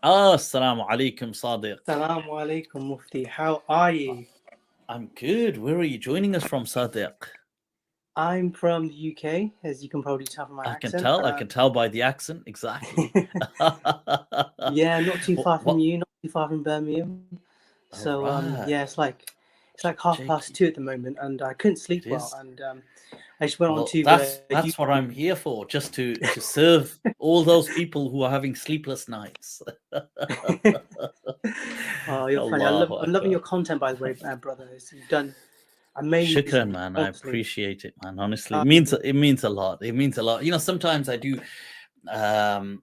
Assalamu alaikum, Sadeq. Assalamu alaikum, Mufti. How are you? I'm good. Where are you joining us from, Sadeq? I'm from the UK, as you can probably tell from my I can accent. tell. I can tell by the accent, exactly. Yeah, not too far from What? you, not too far from Birmingham. All So right. yeah, it's like half past Cheeky. 2 at the moment, and I couldn't sleep It well, is. and I just went on Well, to that's what YouTube. I'm here for, just to serve all those people who are having sleepless nights. Oh, you're funny. Allahu I'm loving Akbar. your content, by the way, brothers. You've done Shukran, amazing, man. I honestly. appreciate it, man. Honestly, it Um, means it means a lot. It means a lot. Sometimes I do. Um,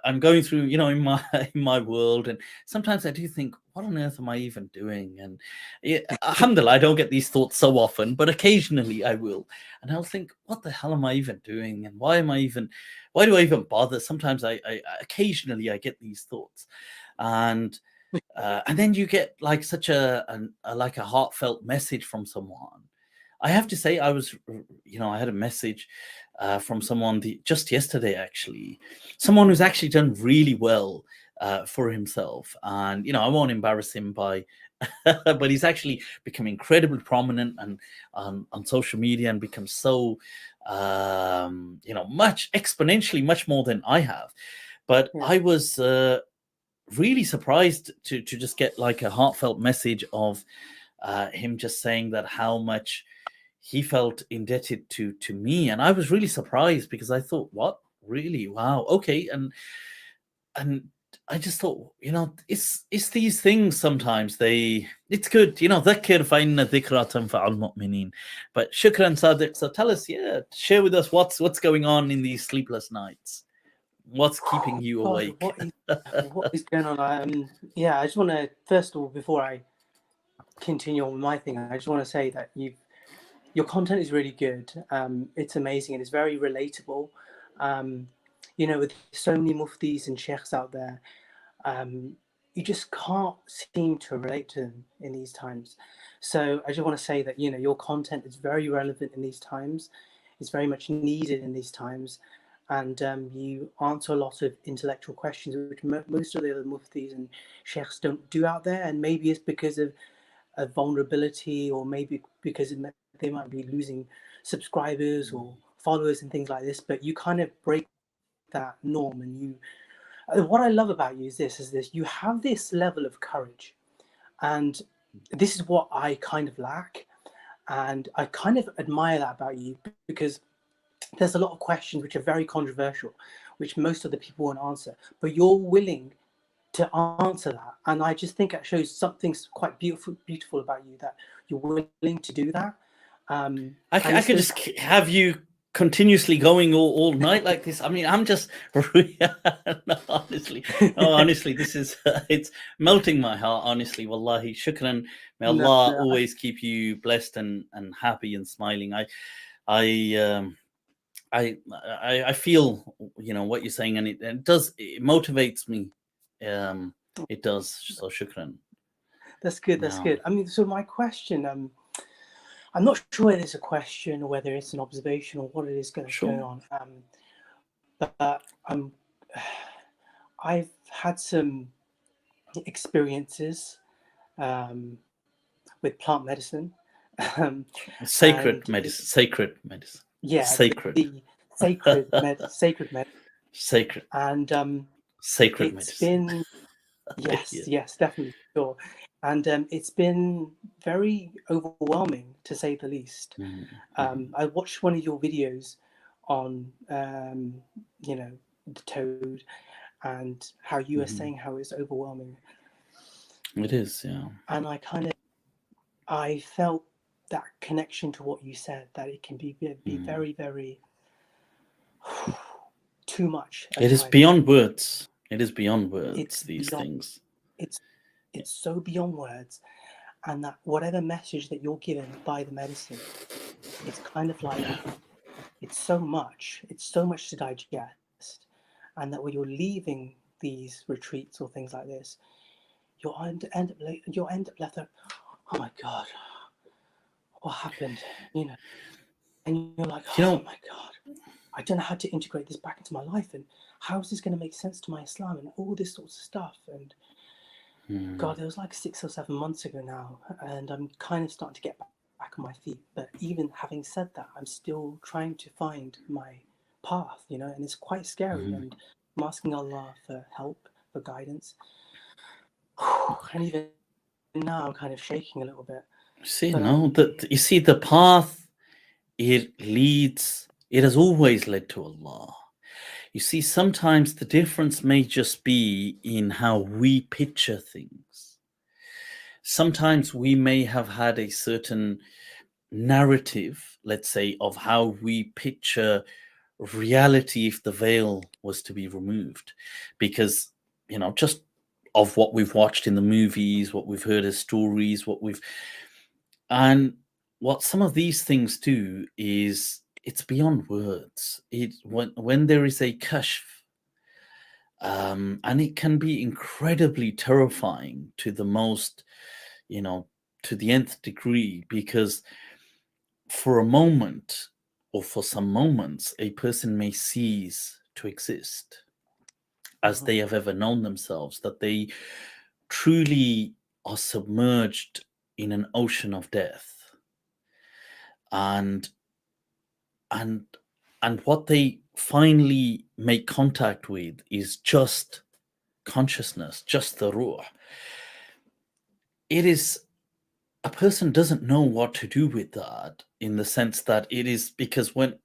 I'm going through, in my in my world, and sometimes I do think, what on earth am I even doing? And yeah, alhamdulillah, I don't get these thoughts so often, but occasionally I will, and I'll think, what the hell am I even doing? And why do I even bother? Sometimes I occasionally I get these thoughts, and and then you get like such a heartfelt message from someone. I have to say, I had a message from someone just yesterday, actually, someone who's actually done really well for himself, and I won't embarrass him by, but he's actually become incredibly prominent and on social media and become so, much exponentially much more than I have. But yeah, I was really surprised to just get like a heartfelt message of him just saying that how much he felt indebted to me, and I was really surprised because I thought, what, really? Wow, okay. And I just thought, it's these things. Sometimes it's good, ذكر فإن الذكرى تنفع المؤمنين. But shukran, Sadiq. So tell us, yeah, share with us what's going on in these sleepless nights. What's keeping you God, awake? what is going on? Yeah, I just want to first of all, before I continue on with my thing, I just want to say that your content is really good. It's amazing and it's very relatable. Um, with so many muftis and sheikhs out there, you just can't seem to relate to them in these times. So I just want to say that your content is very relevant in these times. It's very much needed in these times, and you answer a lot of intellectual questions which most of the other muftis and sheikhs don't do out there. And maybe it's because of a vulnerability, or maybe because they might be losing subscribers or followers and things like this. But you kind of break that norm, and what I love about you is this: you have this level of courage, and this is what I kind of lack, and I kind of admire that about you, because there's a lot of questions which are very controversial, which most of the people won't answer, but you're willing to answer that. And I just think it shows something quite beautiful about you, that you're willing to do that. And I it's could those. just have you continuously going all night like this. I mean, I'm just no, honestly, no, honestly, this is it's melting my heart. Honestly, wallahi, shukran. May No, Allah no, always keep you blessed and happy and smiling. I I feel what you're saying, and it motivates me. Um, it does. So shukran. that's good. That's No, good. I mean, so my question, I'm not sure whether it's a question or whether it's an observation or what it is going sure. on. But I've had some experiences um, with plant medicine, um, Sacred and medicine. Sacred medicine. yeah, Sacred. the sacred med, Sacred. and Sacred it's medicine. been, yes, Yeah. yes, definitely, sure, and it's been very overwhelming, to say the least. Mhm, mhm, I watched one of your videos on the toad, and how you were mhm. saying how it's overwhelming, It is, yeah. and I felt that connection to what you said, that it can be Mm. very, very too much at It is times. beyond words. It is beyond words, It's these beyond. things. It's Yeah. it's so beyond words, and that whatever message that you're given by the medicine, it's kind of like it's so much to digest, and that when you're leaving these retreats or things like this, you'll end up left there. Oh my God, what happened? And you're like, You oh know, my God, I don't know how to integrate this back into my life, and how is this going to make sense to my Islam, and all this sorts of stuff. And God, it was like 6 or 7 months ago now, and I'm kind of starting to get back on my feet. But even having said that, I'm still trying to find my path, you know, and it's quite scary. And I'm asking Allah for help, for guidance. And even now, I'm kind of shaking a little bit. See, But, no, you see, the path, it has always led to Allah. You see, sometimes the difference may just be in how we picture things. Sometimes we may have had a certain narrative, let's say, of how we picture reality if the veil was to be removed. Because, just of what we've watched in the movies, what we've heard as stories, and what some of these things do is it's beyond words. When there is a kashf, and it can be incredibly terrifying to the most, to the nth degree, because for a moment or for some moments, a person may cease to exist as they have ever known themselves, that they truly are submerged in an ocean of death. And what they finally make contact with is just consciousness, just the ruh. It is, a person doesn't know what to do with that, in the sense that it is, because when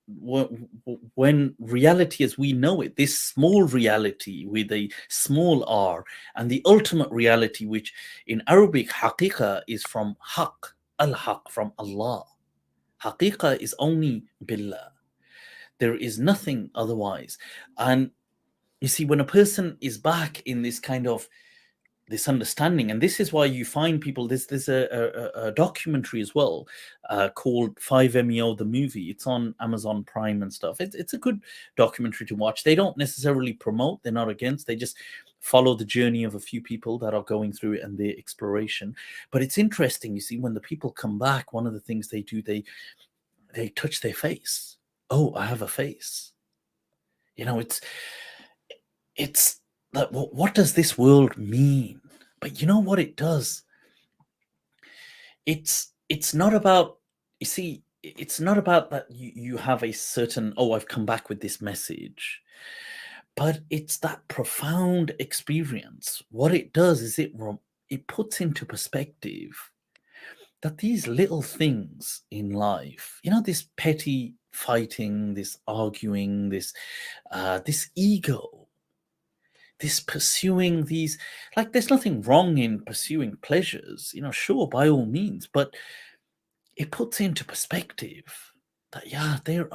reality as we know it, this small reality with a small r, and the ultimate reality, which in Arabic haqiqa is from haq, al-haq, from Allah. Haqiqa is only billah. There is nothing otherwise. And you see, when a person is back in this kind of this understanding, and this is why you find people, there's a documentary as well called 5MEO the movie. It's on Amazon Prime and stuff. It's a good documentary to watch. They don't necessarily promote, they're not against, they just follow the journey of a few people that are going through it and their exploration. But it's interesting, you see, when the people come back, one of the things they do, they touch their face. Oh, I have a face. It's that, what does this world mean? But you know what it does? It's not about, you see, it's not about that you have a certain, oh, I've come back with this message, but it's that profound experience. What it does is it puts into perspective that these little things in life, this petty fighting, this arguing, this ego, this pursuing these, like, there's nothing wrong in pursuing pleasures, sure, by all means, but it puts into perspective that, yeah, there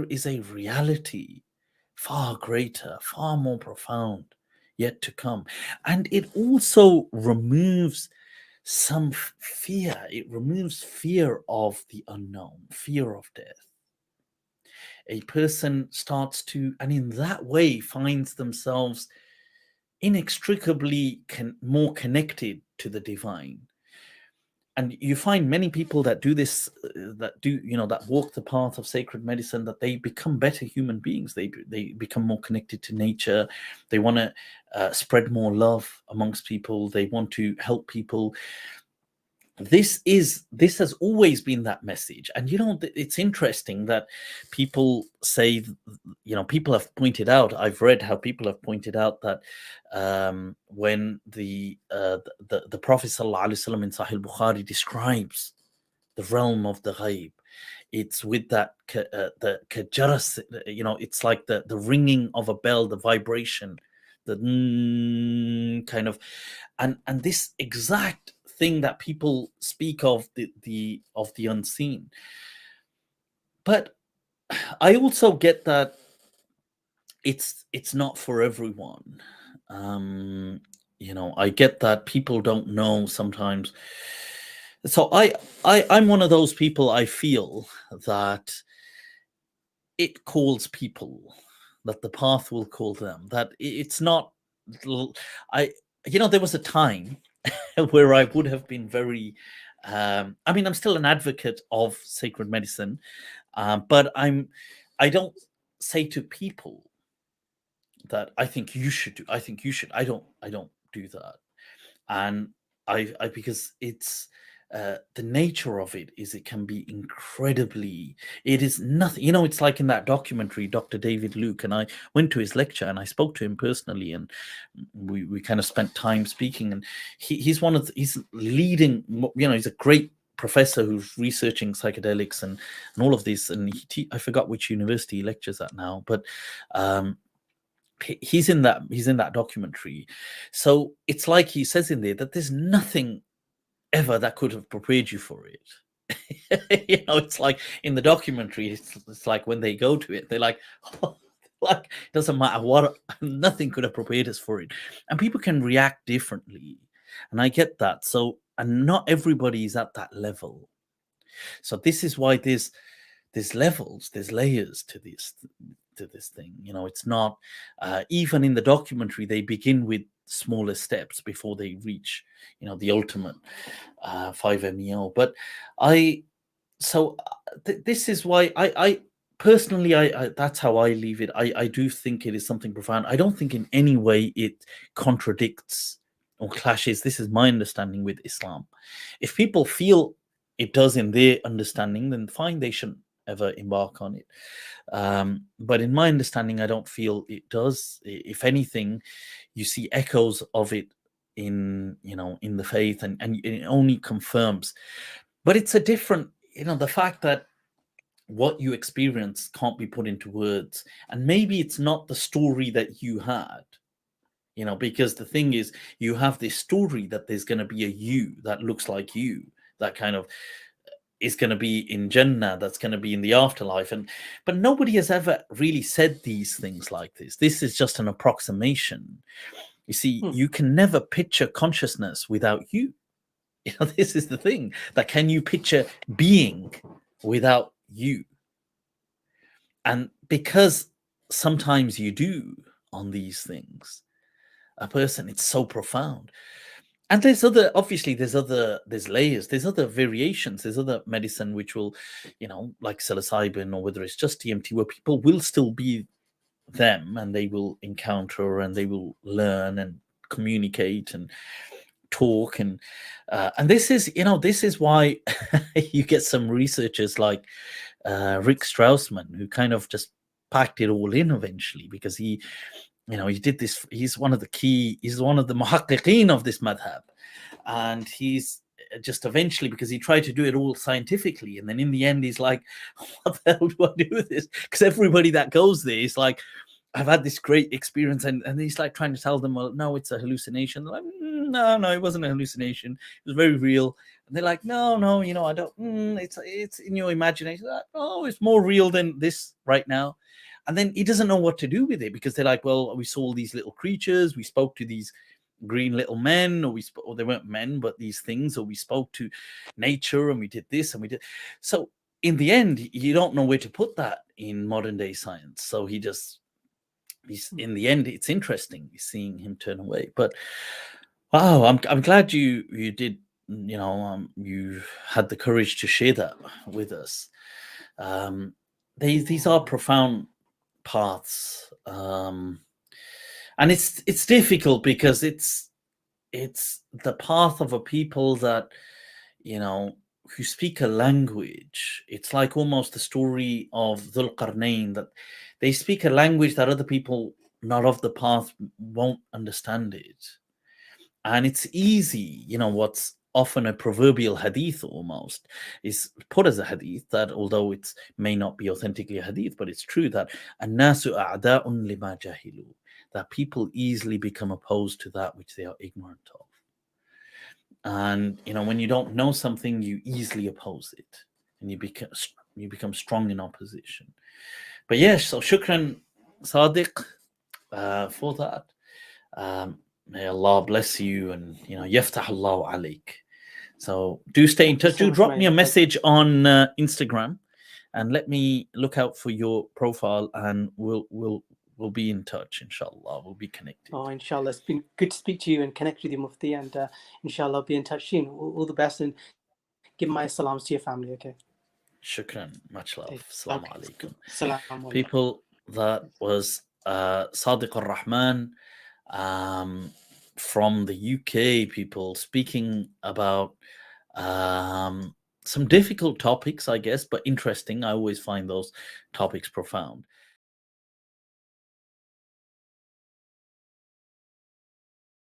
is a reality far greater, far more profound yet to come. And it also removes some fear. It removes fear of the unknown, fear of death. A person starts to, and in that way finds themselves inextricably more connected to the divine. And you find many people that do this, that walk the path of sacred medicine, that they become better human beings. They become more connected to nature. They want to spread more love amongst people. They want to help people. This has always been that message. And it's interesting that people say, people have pointed out, I've read how people have pointed out that when the Prophet ﷺ in Sahih Bukhari describes the realm of the ghaib, it's with that the kajaras, it's like the ringing of a bell, the vibration, the kind of, and this exact thing that people speak of, the unseen. But I also get that it's not for everyone. I get that people don't know sometimes. So I'm one of those people. I feel that it calls people, that the path will call them, that it's not, there was a time where I would have been very, I'm still an advocate of sacred medicine, but I don't say to people that I think you should do. I think you should. I don't do that. And I because it's the nature of it is it can be incredibly, it is nothing, it's like in that documentary, Dr. David Luke, and I went to his lecture and I spoke to him personally, and we kind of spent time speaking, and he's he's leading, he's a great professor who's researching psychedelics and all of this, and I forgot which university he lectures at now, but he's in that documentary. So it's like he says in there that there's nothing ever that could have prepared you for it. It's like in the documentary, it's like when they go to it, they're like, oh, like it doesn't matter what, nothing could have prepared us for it. And people can react differently, and I get that. So, and not everybody is at that level. So this is why there's levels, there's layers to this thing. It's not even in the documentary, they begin with smaller steps before they reach the ultimate 5-MeO. But this is why I personally, I that's how I leave it. I do think it is something profound. I don't think in any way it contradicts or clashes, this is my understanding, with Islam. If people feel it does in their understanding, then fine, they shouldn't ever embark on it. But in my understanding, I don't feel it does. If anything, you see echoes of it in the faith, and it only confirms. But it's a different, the fact that what you experience can't be put into words, and maybe it's not the story that you had, because the thing is, you have this story that there's going to be a you that looks like you, that kind of is going to be in Jannah, that's going to be in the afterlife. But nobody has ever really said these things like this. This is just an approximation. You see, you can never picture consciousness without you. This is the thing, that can you picture being without you? And because sometimes you do on these things, a person, it's so profound. And there's layers, there's other variations, there's other medicine which will, like psilocybin, or whether it's just DMT, where people will still be them, and they will encounter, and they will learn and communicate and talk, and this is why you get some researchers like Rick Straussman, who kind of just packed it all in eventually, because he did this. He's one of the muhaqqiqeen of this madhab, and he's just eventually, because he tried to do it all scientifically, and then in the end he's like, what the hell do I do with this? Because everybody that goes there is like, I've had this great experience, and he's like trying to tell them, well, no, it's a hallucination. They're like, no, it wasn't a hallucination. It was very real. And they're like, no, I don't. It's in your imagination. Like, oh, it's more real than this right now. And then he doesn't know what to do with it, because they're like, well, we saw these little creatures, we spoke to these green little men, or they weren't men, but these things, or we spoke to nature, and we did this, and we did. So in the end, you don't know where to put that in modern day science. So he's in the end, it's interesting seeing him turn away. But wow, I'm glad you did. You had the courage to share that with us. These are profound paths, and it's difficult, because it's the path of a people that who speak a language. It's like almost the story of Dhul Qarnayn, that they speak a language that other people not of the path won't understand it. And it's easy, what's often a proverbial hadith almost is put as a hadith, that although it may not be authentically a hadith, but it's true that الناس أعداء لما جهلوا, that people easily become opposed to that which they are ignorant of. And when you don't know something, you easily oppose it, and you become strong in opposition. But yes, so shukran, Sadeq, for that. May Allah bless you, and yaftah Allah alayk. So do stay in touch. Do drop me a message on Instagram, and let me look out for your profile, and we'll be in touch, inshallah. We'll be connected. Oh, inshallah. It's been good to speak to you and connect with you, Mufti, and inshallah I'll be in touch soon. All the best, and give my salams to your family, okay? Shukran. Much love. Assalamu alaikum. Assalamu alaikum. People, That was Sadiq ar-Rahman from the UK, people speaking about some difficult topics, I guess, but interesting. I always find those topics profound.